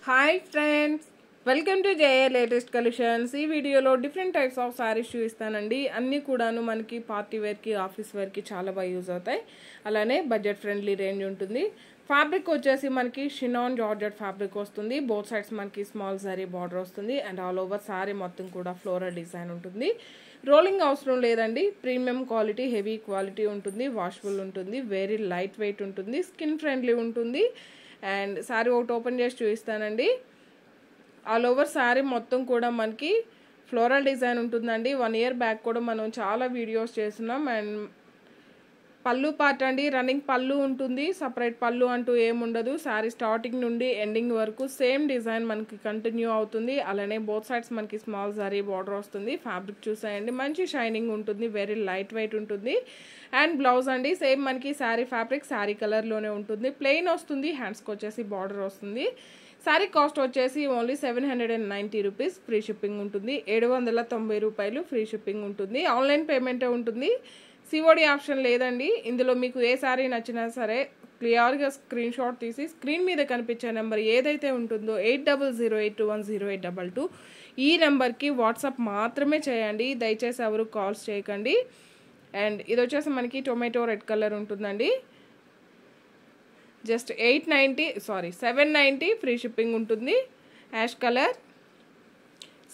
Hi friends, welcome to JA latest collections. ఈ వీడియోలో different types of saris చూపిస్తానండి. అన్నీ కూడాను మనకి పార్టీ వేర్కి, ఆఫీస్ వేర్కి చాలా బాగా యూజ్ అవుతాయి. అలానే బడ్జెట్ ఫ్రెండ్లీ రేంజ్ ఉంటుంది. ఫ్యాబ్రిక్ వచ్చేసి మనకి షినాన్ జార్జెట్ ఫ్యాబ్రిక్ వస్తుంది. బోత్ సైడ్స్ మనకి స్మాల్ సారీ బార్డర్ వస్తుంది అండ్ ఆల్ ఓవర్ సారీ మొత్తం కూడా ఫ్లోరల్ డిజైన్ ఉంటుంది. రోలింగ్ అవసరం లేదండి. ప్రీమియం క్వాలిటీ, హెవీ క్వాలిటీ ఉంటుంది. వాషబుల్ ఉంటుంది. వెరీ లైట్ వెయిట్ ఉంటుంది. స్కిన్ ఫ్రెండ్లీ ఉంటుంది. అండ్ శారీ ఒకటి ఓపెన్ చేసి చూపిస్తానండి. ఆల్ ఓవర్ శారీ మొత్తం కూడా మనకి ఫ్లోరల్ డిజైన్ ఉంటుందండి. 1 year బ్యాక్ కూడా మనం చాలా వీడియోస్ చేస్తున్నాం. అండ్ పళ్ళు పార్ట్ అండి, రన్నింగ్ పళ్ళు ఉంటుంది. సపరేట్ పళ్ళు అంటూ ఏముండదు. శారీ స్టార్టింగ్ నుండి ఎండింగ్ వరకు సేమ్ డిజైన్ మనకి కంటిన్యూ అవుతుంది. అలానే బోత్ సైడ్స్ మనకి స్మాల్ సారీ బార్డర్ వస్తుంది. ఫ్యాబ్రిక్ చూసాయండి, మంచి షైనింగ్ ఉంటుంది. వెరీ లైట్ వెయిట్ ఉంటుంది. అండ్ బ్లౌజ్ అండి సేమ్ మనకి శారీ ఫ్యాబ్రిక్ శారీ కలర్లోనే ఉంటుంది. ప్లెయిన్ వస్తుంది. హ్యాండ్స్కి వచ్చేసి బార్డర్ వస్తుంది. శారీ కాస్ట్ వచ్చేసి ఓన్లీ 790 రూపీస్. ఫ్రీ షిప్పింగ్ ఉంటుంది. 790 రూపాయలు ఫ్రీ షిప్పింగ్ ఉంటుంది. ఆన్లైన్ పేమెంటే ఉంటుంది. సిఓడి ఆప్షన్ లేదండి. ఇందులో మీకు ఏ శారీ నచ్చినా సరే క్లియర్గా స్క్రీన్ షాట్ తీసి స్క్రీన్ మీద కనిపించే నెంబర్ ఏదైతే ఉంటుందో 8008210822 ఈ నెంబర్కి వాట్సాప్ మాత్రమే చేయండి. దయచేసి ఎవరు కాల్స్ చేయకండి. అండ్ ఇది వచ్చేసి మనకి టొమాటో రెడ్ కలర్ ఉంటుందండి. జస్ట్ 790 ఫ్రీ షిప్పింగ్ ఉంటుంది. యాష్ కలర్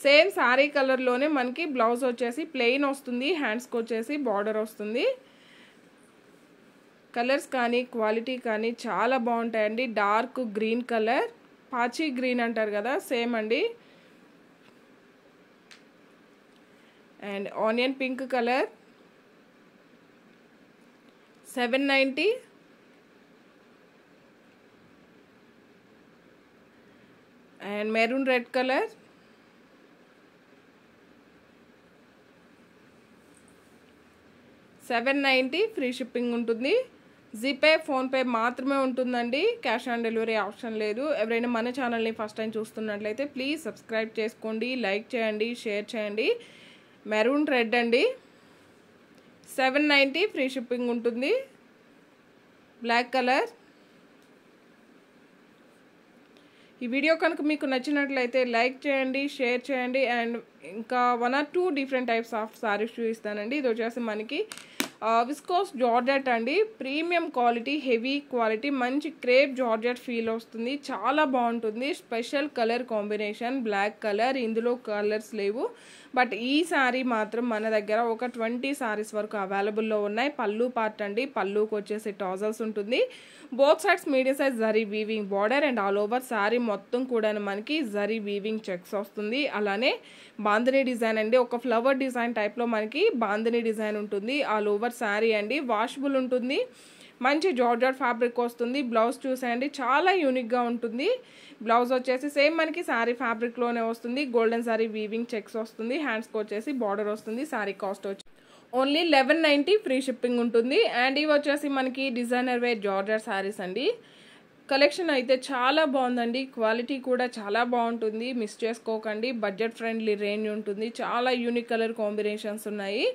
సేమ్ శారీ కలర్లోనే మనకి బ్లౌజ్ వచ్చేసి ప్లెయిన్ వస్తుంది. హ్యాండ్స్కి వచ్చేసి బార్డర్ వస్తుంది. కలర్స్ కానీ క్వాలిటీ కానీ చాలా బాగుంటాయండి. డార్క్ గ్రీన్ కలర్, పాచి గ్రీన్ అంటారు కదా, సేమ్ అండి. And onion pink colour 790. And maroon red colour 790 free shipping ఉంటుంది. జీపే, ఫోన్పే మాత్రమే ఉంటుందండి. క్యాష్ ఆన్ డెలివరీ ఆప్షన్ లేదు. ఎవరైనా మన ఛానల్ని ఫస్ట్ టైం చూస్తున్నట్లయితే ప్లీజ్ సబ్స్క్రైబ్ చేసుకోండి, లైక్ చేయండి, షేర్ చేయండి. మెరూన్ రెడ్ అండి 790 ఫ్రీ షిప్పింగ్ ఉంటుంది. Black colour. ఈ వీడియో కనుక మీకు నచ్చినట్లయితే లైక్ చేయండి, షేర్ చేయండి. అండ్ ఇంకా 1 or 2 different types of saris చూపిస్తానండి. ఇది వచ్చేసి మనకి విస్కోస్ జార్జెట్ అండి. ప్రీమియం క్వాలిటీ, హెవీ క్వాలిటీ, మంచి క్రేప్ జార్జెట్ ఫీల్ వస్తుంది. చాలా బాగుంటుంది. Special colour combination black colour. ఇందులో కలర్స్ లేవు, బట్ ఈ శారీ మాత్రం మన దగ్గర ఒక 20 సారీస్ వరకు అవైలబుల్లో ఉన్నాయి. పళ్ళు పార్ట్ అండి. పళ్ళుకి వచ్చేసి టాజల్స్ ఉంటుంది. Both sides medium size zari weaving border and all over sari మొత్తం కూడా మనకి జరీ వీవింగ్ చెక్స్ వస్తుంది. అలానే బాందిని డిజైన్ అండి. ఒక ఫ్లవర్ డిజైన్ టైప్లో మనకి బాందిని డిజైన్ ఉంటుంది. ఆల్ ఓవర్ శారీ అండి. వాషబుల్ ఉంటుంది. మంచి జార్జెట్ ఫ్యాబ్రిక్ వస్తుంది. బ్లౌజ్ చూసేయండి, చాలా యూనిక్గా ఉంటుంది. బ్లౌజ్ వచ్చేసి సేమ్ మనకి శారీ ఫ్యాబ్రిక్లోనే వస్తుంది. గోల్డెన్ శారీ వీవింగ్ చెక్స్ వస్తుంది. హ్యాండ్స్కి వచ్చేసి బార్డర్ వస్తుంది. శారీ కాస్ట్ వచ్చి ఓన్లీ 1190 ఫ్రీ షిప్పింగ్ ఉంటుంది. అండ్ ఇవి వచ్చేసి మనకి డిజైనర్ వేర్ జార్జెట్ శారీస్ అండి. కలెక్షన్ అయితే చాలా బాగుందండి. క్వాలిటీ కూడా చాలా బాగుంటుంది. మిస్ చేసుకోకండి. బడ్జెట్ ఫ్రెండ్లీ రేంజ్ ఉంటుంది. చాలా యూనిక్ కలర్ కాంబినేషన్స్ ఉన్నాయి.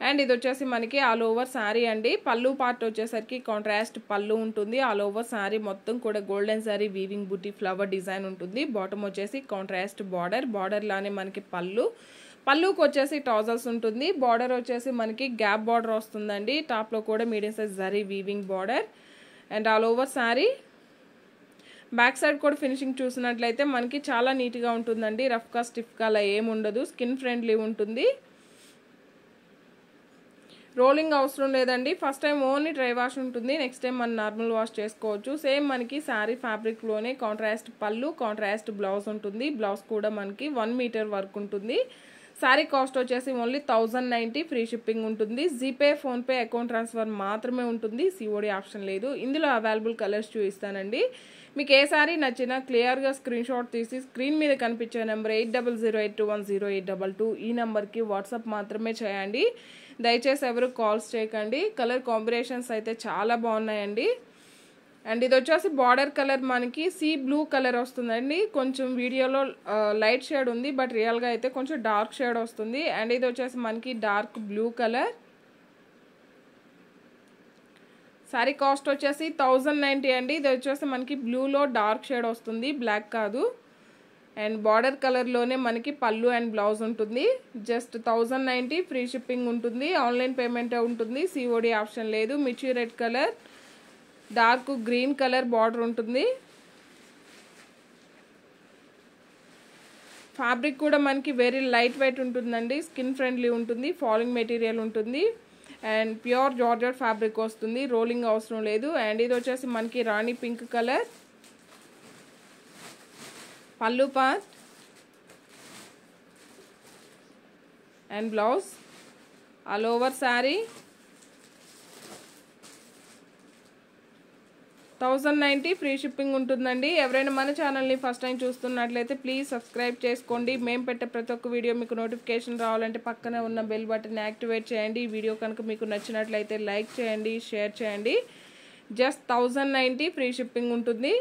అండ్ ఇది వచ్చేసి మనకి ఆల్ ఓవర్ శారీ అండి. పళ్ళు పార్ట్ వచ్చేసరికి కాంట్రాస్ట్ పళ్ళు ఉంటుంది. ఆల్ ఓవర్ శారీ మొత్తం కూడా గోల్డెన్ శారీ వీవింగ్ బుట్టి ఫ్లవర్ డిజైన్ ఉంటుంది. బాటమ్ వచ్చేసి కాంట్రాస్ట్ బార్డర్ లానే మనకి పళ్ళుకి వచ్చేసి టాజల్స్ ఉంటుంది. బార్డర్ వచ్చేసి మనకి గ్యాప్ బార్డర్ వస్తుందండి. టాప్లో కూడా medium size zari weaving border and all over sari. Back side కూడా ఫినిషింగ్ చూసినట్లయితే మనకి చాలా నీట్గా ఉంటుందండి. రఫ్గా స్టిఫ్గా అలా ఏముండదు. స్కిన్ ఫ్రెండ్లీ ఉంటుంది. రోలింగ్ అవసరం లేదండి. First time only dry wash ఉంటుంది. నెక్స్ట్ టైం మనం నార్మల్ వాష్ చేసుకోవచ్చు. సేమ్ మనకి శారీ ఫ్యాబ్రిక్లోనే కాంట్రాస్ట్ పళ్ళు, కాంట్రాస్ట్ బ్లౌజ్ ఉంటుంది. బ్లౌజ్ కూడా మనకి 1 మీటర్ వరకు ఉంటుంది. శారీ కాస్ట్ వచ్చేసి ఓన్లీ 1090 ఫ్రీ షిప్పింగ్ ఉంటుంది. జీపే, ఫోన్పే, అకౌంట్ ట్రాన్స్ఫర్ మాత్రమే ఉంటుంది. సిఓడి ఆప్షన్ లేదు. ఇందులో అవైలబుల్ కలర్స్ చూపిస్తానండి. మీకు ఏ శారీ నచ్చినా క్లియర్గా స్క్రీన్ షాట్ తీసి స్క్రీన్ మీద కనిపించే నెంబర్ 8008210822 ఈ నెంబర్కి వాట్సాప్ మాత్రమే చేయండి. దయచేసి ఎవరు కాల్స్ చేయకండి. కలర్ కాంబినేషన్స్ అయితే చాలా బాగున్నాయండి. అండ్ ఇది వచ్చేసి బార్డర్ కలర్ మనకి సీ బ్లూ కలర్ వస్తుందండి. కొంచెం వీడియోలో లైట్ షేడ్ ఉంది, బట్ రియల్గా అయితే కొంచెం డార్క్ షేడ్ వస్తుంది. అండ్ ఇది వచ్చేసి మనకి dark blue colour. Sorry cost వచ్చేసి 1090 అండి. ఇది వచ్చేసి మనకి బ్లూలో డార్క్ షేడ్ వస్తుంది, బ్లాక్ కాదు. అండ్ బార్డర్ కలర్లోనే మనకి పళ్ళు అండ్ బ్లౌజ్ ఉంటుంది. జస్ట్ 1090 ఫ్రీ షిప్పింగ్ ఉంటుంది. ఆన్లైన్ పేమెంట్ ఉంటుంది. సిఓడి ఆప్షన్ లేదు. మిర్చి red colour, dark green colour border ఉంటుంది. ఫ్యాబ్రిక్ కూడా మనకి వెరీ లైట్ వెయిట్ ఉంటుందండి. స్కిన్ ఫ్రెండ్లీ ఉంటుంది. ఫాలింగ్ మెటీరియల్ ఉంటుంది. అండ్ ప్యూర్ జార్జెట్ ఫ్యాబ్రిక్ వస్తుంది. రోలింగ్ అవసరం లేదు. అండ్ ఇది వచ్చేసి మనకి రాణి పింక్ కలర్. పళ్ళు part and blouse. All over sari 1090 free shipping ఉంటుందండి. ఎవరైనా మన ఛానల్ని ఫస్ట్ టైం చూస్తున్నట్లయితే ప్లీజ్ సబ్స్క్రైబ్ చేసుకోండి. మేము పెట్టే ప్రతి ఒక్క వీడియో మీకు నోటిఫికేషన్ రావాలంటే పక్కనే ఉన్న బెల్ బటన్ యాక్టివేట్ చేయండి. ఈ వీడియో కనుక మీకు నచ్చినట్లయితే లైక్ చేయండి, షేర్ చేయండి. జస్ట్ 1090 ఫ్రీ షిప్పింగ్ ఉంటుంది.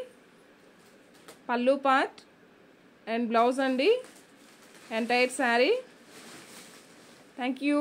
పళ్ళు పార్ట్ అండ్ బ్లౌజ్ అండి. ఎంటైర్ శారీ. Thank you.